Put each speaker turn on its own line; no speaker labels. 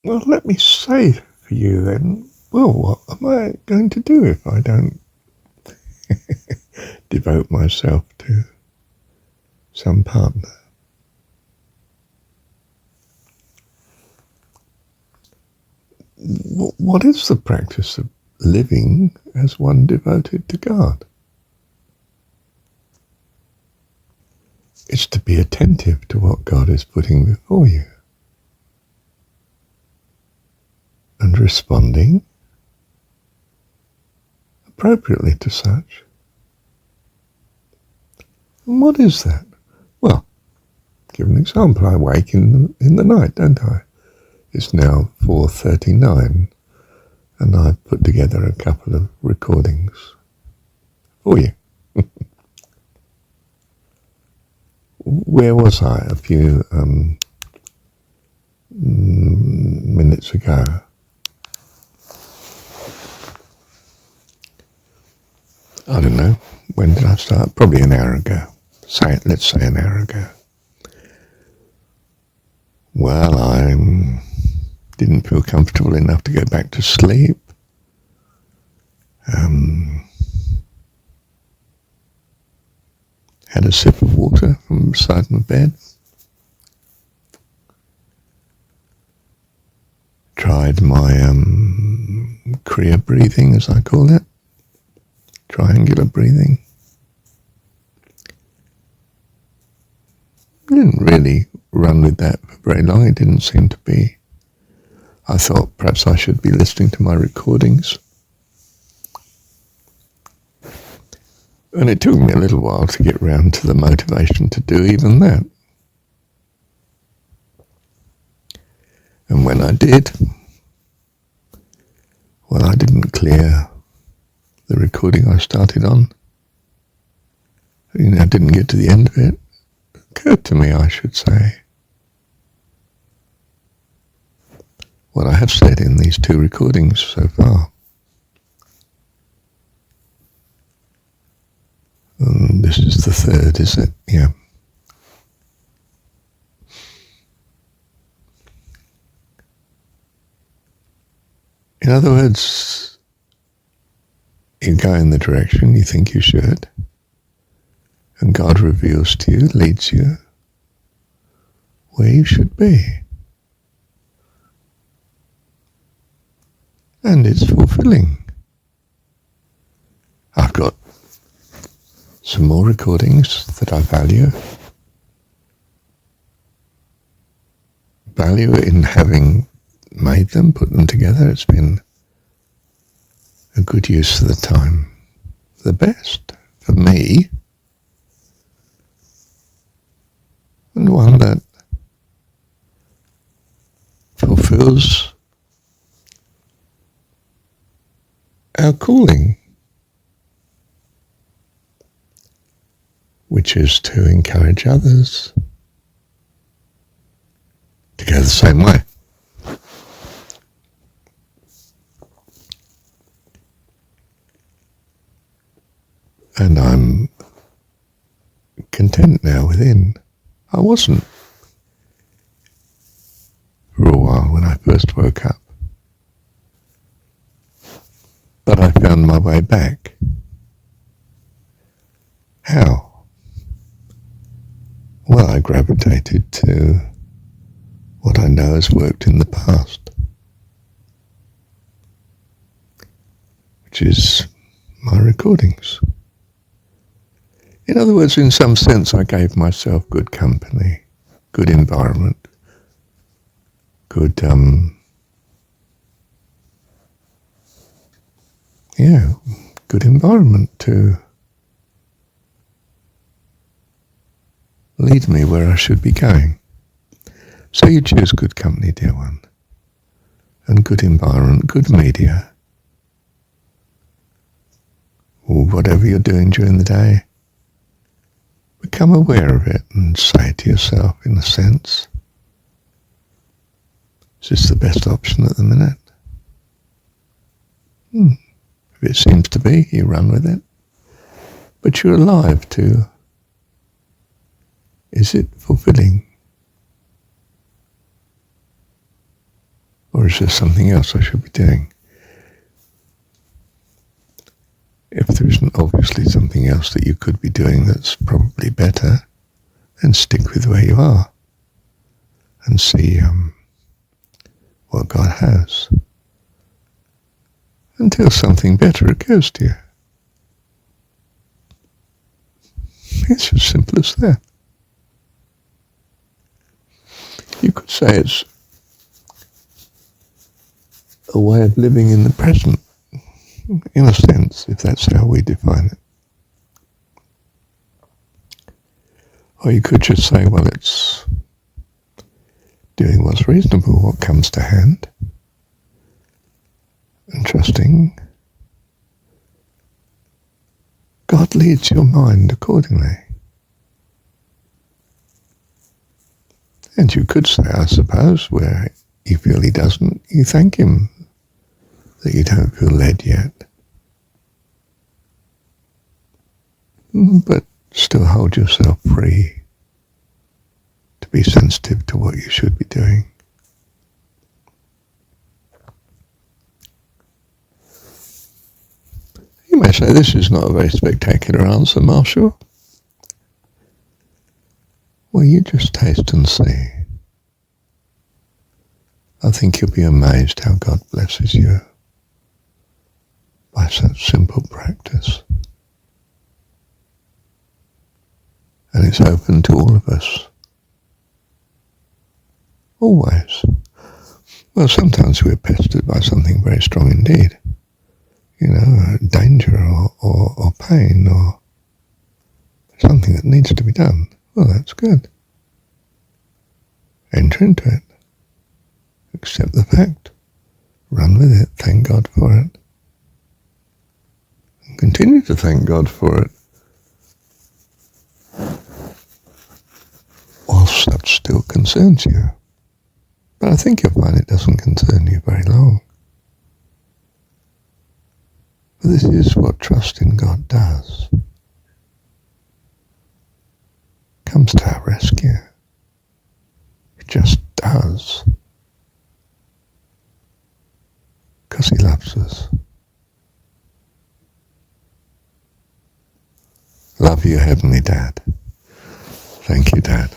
Well, let me say for you then, well, what am I going to do if I don't devote myself to some partner? What is the practice of living as one devoted to God? It's to be attentive to what God is putting before you and responding appropriately to such. And what is that? Well, give an example. I wake in the night, don't I? It's now 4:39, and I've put together a couple of recordings for you. Where was I a few minutes ago? I don't know. When did I start? Probably an hour ago. Let's say an hour ago. Well, I didn't feel comfortable enough to go back to sleep. Had a sip of water from beside my bed. Tried my Kriya breathing, as I call it. Triangular breathing. Didn't really run with that for very long. It didn't seem to be. I thought perhaps I should be listening to my recordings. And it took me a little while to get round to the motivation to do even that. And when I did, well, I didn't clear the recording I started on. I didn't get to the end of it. It occurred to me, I should say, what I have said in these two recordings so far. And this is the third, is it? Yeah. In other words, you go in the direction you think you should, and God reveals to you, leads you where you should be. And it's fulfilling. I've got some more recordings that I value. Value in having made them, put them together. It's been a good use of the time. The best for me, and one that fulfills our calling, which is to encourage others to go the same way. And I'm content now within. I wasn't for a while when I first woke up. But I found my way back. How? Well, I gravitated to what I know has worked in the past, which is my recordings. In other words, in some sense, I gave myself good company, good environment, good, good environment to lead me where I should be going. So you choose good company, dear one, and good environment, good media, or whatever you're doing during the day. Become aware of it and say to yourself, in a sense, is this the best option at the minute? If it seems to be, you run with it. But you're alive to, is it fulfilling? Or is there something else I should be doing? If there isn't obviously something else that you could be doing that's probably better, then stick with where you are and see what God has until something better occurs to you. It's as simple as that. You could say it's a way of living in the present, in a sense, if that's how we define it. Or you could just say, well, it's doing what's reasonable, what comes to hand, and trusting God leads your mind accordingly. And you could say, I suppose, where you feel he doesn't, you thank him that you don't feel led yet. But still hold yourself free to be sensitive to what you should be doing. You may say, this is not a very spectacular answer, Marshall. Well, you just taste and see. I think you'll be amazed how God blesses you by such simple practice. And it's open to all of us. Always. Well, sometimes we're pestered by something very strong indeed. Danger or pain or something that needs to be done. Well, that's good. Enter into it. Accept the fact. Run with it. Thank God for it. And continue to thank God for it. Whilst that still concerns you. But I think you'll find it doesn't concern you very long. But this is what trust in God does. Comes to our rescue. It just does. Because he loves us. Love you, Heavenly Dad. Thank you, Dad.